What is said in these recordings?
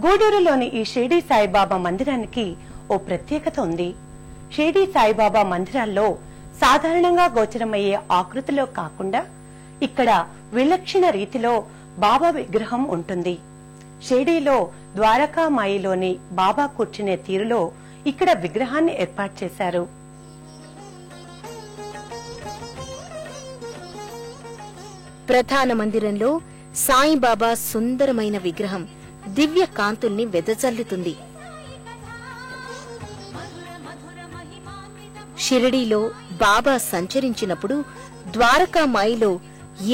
గూడూరులోని ఈ షిరిడి సాయిబాబా మందిరానికి ఓ ప్రత్యేకత ఉంది. షిరిడి సాయిబాబా మందిరాల్లో సాధారణంగా గోచరమయ్యే ఆకృతిలో కాకుండా ఇక్కడ విలక్షణ రీతిలో బాబా విగ్రహం ఉంటుంది. షిరిడీలో ద్వారకామాయిలోని బాబా కూర్చునే తీరులో ఇక్కడ విగ్రహాన్ని ఏర్పాటు చేశారు. ప్రధాన మందిరంలో సాయిబాబా సుందరమైన విగ్రహం దివ్య కాంతుల్ని వెదజల్లుతుంది. షిరిడీలో బాబా సంచరించినప్పుడు ద్వారకామాయిలో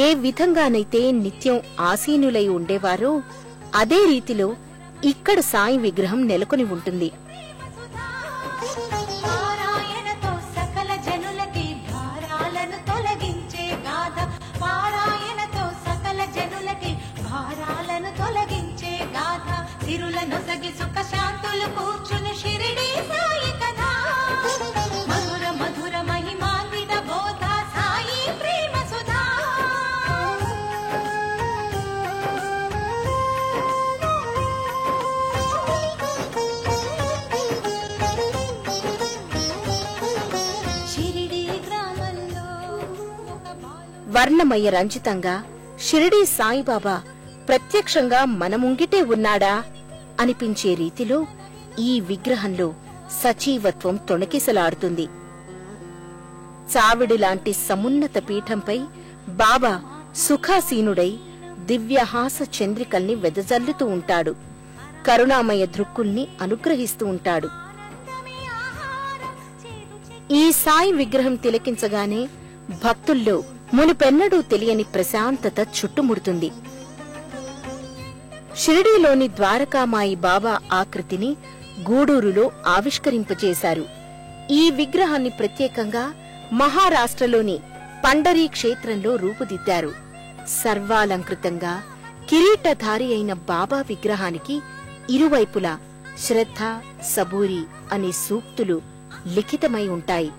ఏ విధంగానైతే నిత్యం ఆసీనులై ఉండేవారో అదే రీతిలో ఇక్కడ సాయి విగ్రహం నెలకొని ఉంటుంది. వర్ణమయ రంజితంగా షిరిడీ సాయిబాబా ప్రత్యక్షంగా మన ముంగిటే ఉన్నాడా అనిపించే రీతిలో ఈ విగ్రహంలో సజీవత్వం తొణకిసలాడుతుంది. చావిడిలాంటి సమున్నత పీఠంపై బాబా సుఖాసీనుడై దివ్యహాస చంద్రికల్ని వెదజల్లుతూ ఉంటాడు. కరుణామయ దృక్కుల్ని అనుగ్రహిస్తూ ఉంటాడు. ఈ సాయి విగ్రహం తిలకించగానే భక్తుల్లో మునుపెన్నడూ తెలియని ప్రశాంతత చుట్టుముడుతుంది. షిరిడీలోని ద్వారకామాయి బాబా ఆకృతిని గూడూరులో ఆవిష్కరింపచేశారు. ఈ విగ్రహాన్ని ప్రత్యేకంగా మహారాష్ట్రలోని పండరీ క్షేత్రంలో రూపుదిద్దారు. సర్వాలంకృతంగా కిరీటధారి అయిన బాబా విగ్రహానికి ఇరువైపులా శ్రద్ధ, సబూరి అనే సూక్తులు లిఖితమై ఉంటాయి.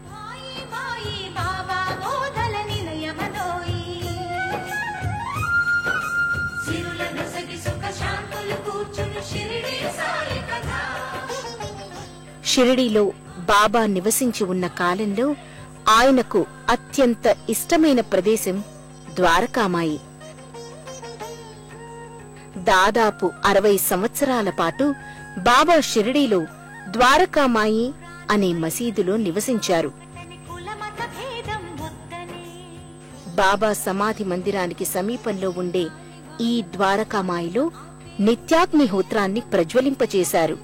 షిరిడీలో బాబా నివసించి ఉన్న కాలంలో ఆయనకు అత్యంత ఇష్టమైన ప్రదేశం ద్వారకామాయి. దాదాపు 60 సంవత్సరాల పాటు బాబా షిరిడీలో ద్వారకామాయి అనే మసీదులో నివసించారు. బాబా సమాధి మందిరానికి సమీపంలో ఉండే ఈ ద్వారకామాయిలో నిత్యాగ్నిహోత్రాన్ని ప్రజ్వలింపచేశారు.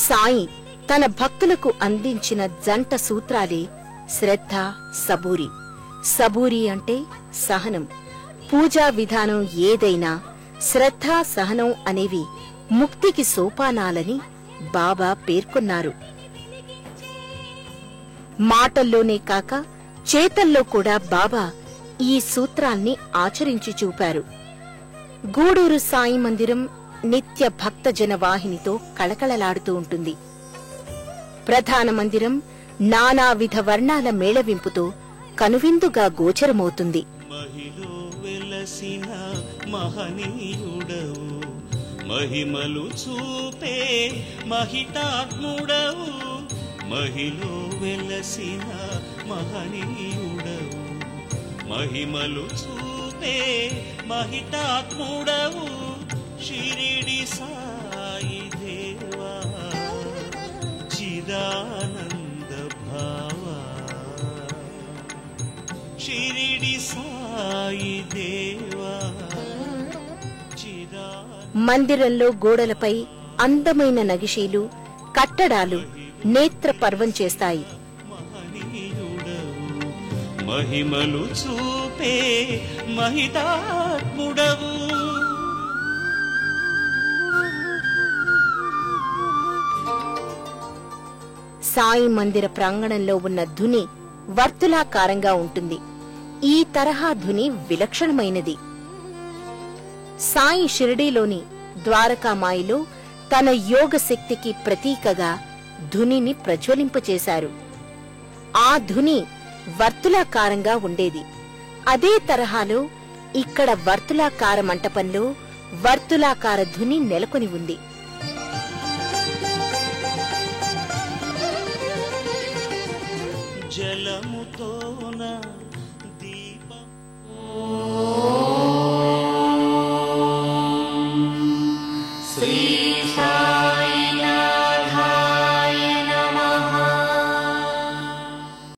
సాయి తన భక్తులకు అందించిన జంట సూత్రాలే శ్రద్ధ, సబూరి. సబూరి అంటే సహనం. పూజా విధానం ఏదైనా శ్రద్ధ, సహనం అనేవి ముక్తికి సోపానాలని బాబా పేర్కొన్నారు. మాటల్లోనే కాక చేతల్లో కూడా బాబా ఈ సూత్రాల్ని ఆచరించి చూపారు. గూడూరు సాయి మందిరం నిత్య భక్తజన వాహినితో కళకళలాడుతూ ఉంటుంది. ప్రధాన మందిరం నానావిధ వర్ణాల మేళవింపుతో కనువిందుగా గోచరమవుతుంది. మహిమలు చూపే మహితాత్ముడవు, మహిలో వెలసిన మహనీయుడవు, మహిమలు చూపే మహితాత్ముడవు, షిరిడి సాయి దేవా చిదానంద భావా, షిరిడి సాయి దేవా. మందిరంలో గోడలపై అందమైన నగిషీలు, కట్టడాలు నేత్ర పర్వం చేస్తాయి. మహిమలు చూపే మహితాత్ముడవు. సాయి మందిర ప్రాంగణంలో ఉన్న ధుని వర్తులాకారంగా ఉంటుంది. ఈ తరహా ధుని విలక్షణమైనది. సాయి షిరిడీలోని ద్వారకామాయిలో తన యోగ శక్తికి ప్రతీకగా ధునిని ప్రజ్వలింపచేశారు. ఆ ధుని వర్తులాకారంగా ఉండేది. అదే తరహాలో ఇక్కడ వర్తులాకార మంటపంలో వర్తులాకార ధుని నెలకొని ఉంది. జలముతోన దీపం